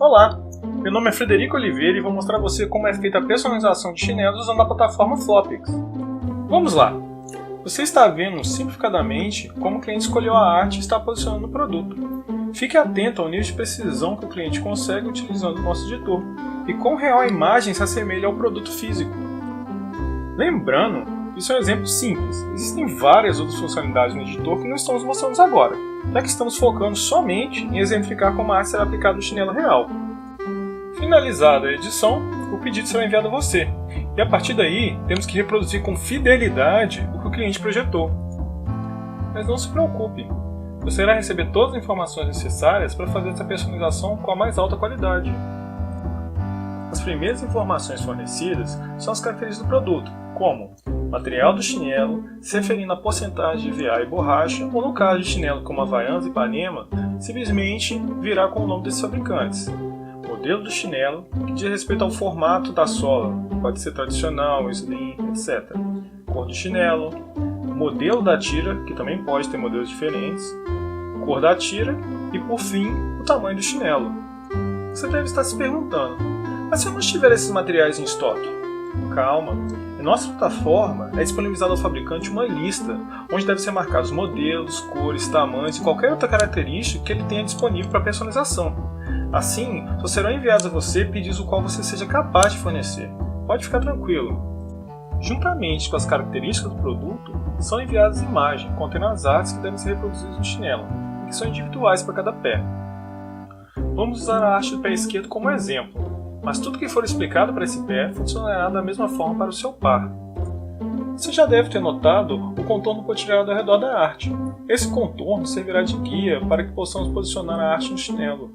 Olá, meu nome é Frederico Oliveira e vou mostrar a você como é feita a personalização de chinelos usando a plataforma Flopix. Vamos lá! Você está vendo simplificadamente como o cliente escolheu a arte e está posicionando o produto. Fique atento ao nível de precisão que o cliente consegue utilizando o nosso editor e quão real a imagem se assemelha ao produto físico. Lembrando, isso é um exemplo simples. Existem várias outras funcionalidades no editor que não estamos mostrando agora, já que estamos focando somente em exemplificar como a arte será aplicada no chinelo real. Finalizada a edição, o pedido será enviado a você, e a partir daí temos que reproduzir com fidelidade o que o cliente projetou. Mas não se preocupe, você irá receber todas as informações necessárias para fazer essa personalização com a mais alta qualidade. As primeiras informações fornecidas são as características do produto, como material do chinelo, se referindo à porcentagem de EVA e borracha, ou no caso de chinelo como Havaianas e Ipanema, simplesmente virá com o nome desses fabricantes. Modelo do chinelo, que diz respeito ao formato da sola, pode ser tradicional, slim, etc. Cor do chinelo, modelo da tira, que também pode ter modelos diferentes, cor da tira e, por fim, o tamanho do chinelo. Você deve estar se perguntando, mas se eu não tiver esses materiais em estoque? Calma, em nossa plataforma é disponibilizada ao fabricante uma lista, onde devem ser marcados modelos, cores, tamanhos e qualquer outra característica que ele tenha disponível para personalização. Assim, só serão enviados a você pedidos o qual você seja capaz de fornecer. Pode ficar tranquilo. Juntamente com as características do produto, são enviadas imagens contendo as artes que devem ser reproduzidas no chinelo, e que são individuais para cada pé. Vamos usar a arte do pé esquerdo como exemplo, mas tudo que for explicado para esse pé funcionará da mesma forma para o seu par. Você já deve ter notado o contorno pontilhado ao redor da arte. Esse contorno servirá de guia para que possamos posicionar a arte no chinelo.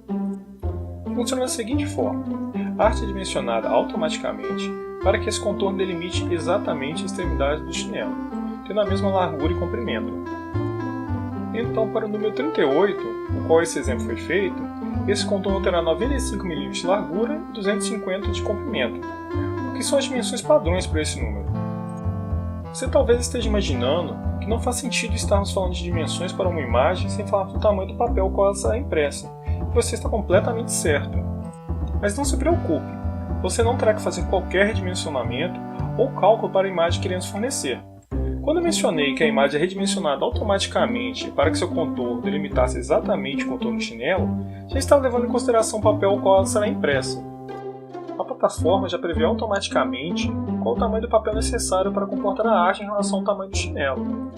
Funciona da seguinte forma: a arte é dimensionada automaticamente para que esse contorno delimite exatamente a extremidade do chinelo, tendo a mesma largura e comprimento. Então, para o número 38, o qual esse exemplo foi feito, esse contorno terá 95 mm de largura e 250 de comprimento, o que são as dimensões padrões para esse número. Você talvez esteja imaginando que não faz sentido estarmos falando de dimensões para uma imagem sem falar do tamanho do papel qual ela será impressa. Você está completamente certo. Mas não se preocupe, você não terá que fazer qualquer redimensionamento ou cálculo para a imagem que iremos fornecer. Quando eu mencionei que a imagem é redimensionada automaticamente para que seu contorno delimitasse exatamente o contorno do chinelo, já estava levando em consideração o papel ao qual ela será impressa. A plataforma já prevê automaticamente qual o tamanho do papel necessário para comportar a arte em relação ao tamanho do chinelo.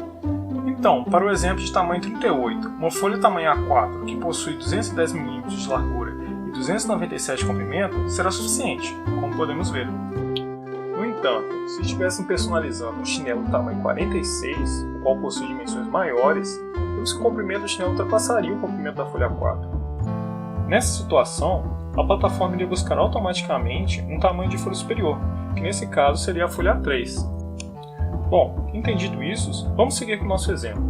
Então, para o exemplo de tamanho 38, uma folha tamanho A4 que possui 210 mm de largura e 297 de comprimento será suficiente, como podemos ver. No entanto, se estivéssemos personalizando um chinelo tamanho 46, o qual possui dimensões maiores, vemos que o comprimento do chinelo ultrapassaria o comprimento da folha A4. Nessa situação, a plataforma iria buscar automaticamente um tamanho de folha superior, que nesse caso seria a folha A3. Bom, entendido isso, vamos seguir com o nosso exemplo.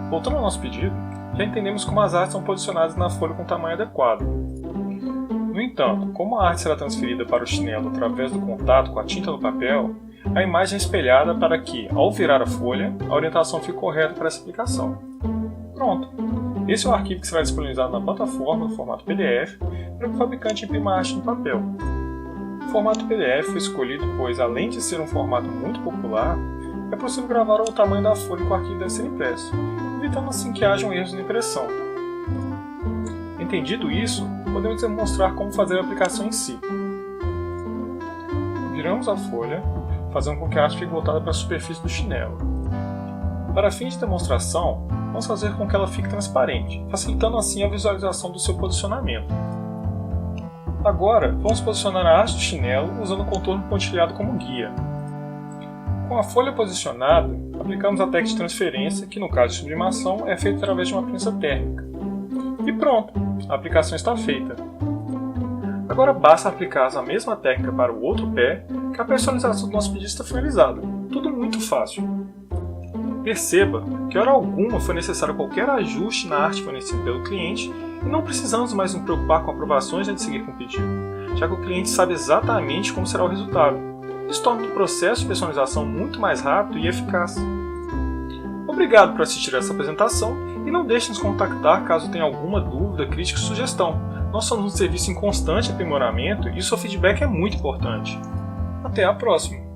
Voltando ao nosso pedido, já entendemos como as artes são posicionadas na folha com tamanho adequado. No entanto, como a arte será transferida para o chinelo através do contato com a tinta no papel, a imagem é espelhada para que, ao virar a folha, a orientação fique correta para essa aplicação. Pronto! Esse é o arquivo que será disponibilizado na plataforma no formato PDF para que o fabricante imprima a arte no papel. O formato PDF foi escolhido pois, além de ser um formato muito popular, é possível gravar o tamanho da folha que o arquivo deve ser impresso, evitando assim que hajam erros na impressão. Entendido isso, podemos demonstrar como fazer a aplicação em si. Viramos a folha, fazendo com que a arte fique voltada para a superfície do chinelo. Para fins de demonstração, vamos fazer com que ela fique transparente, facilitando assim a visualização do seu posicionamento. Agora, vamos posicionar a haste do chinelo usando o contorno pontilhado como guia. Com a folha posicionada, aplicamos a técnica de transferência, que no caso de sublimação é feita através de uma prensa térmica. E pronto, a aplicação está feita. Agora basta aplicar a mesma técnica para o outro pé, que a personalização do nosso pedido está finalizada. Tudo muito fácil. Perceba que hora alguma foi necessário qualquer ajuste na arte fornecida pelo cliente e não precisamos mais nos preocupar com aprovações antes de seguir com o pedido, já que o cliente sabe exatamente como será o resultado. Isso torna o processo de personalização muito mais rápido e eficaz. Obrigado por assistir a essa apresentação e não deixe de nos contactar caso tenha alguma dúvida, crítica ou sugestão. Nós somos um serviço em constante aprimoramento e o seu feedback é muito importante. Até a próxima!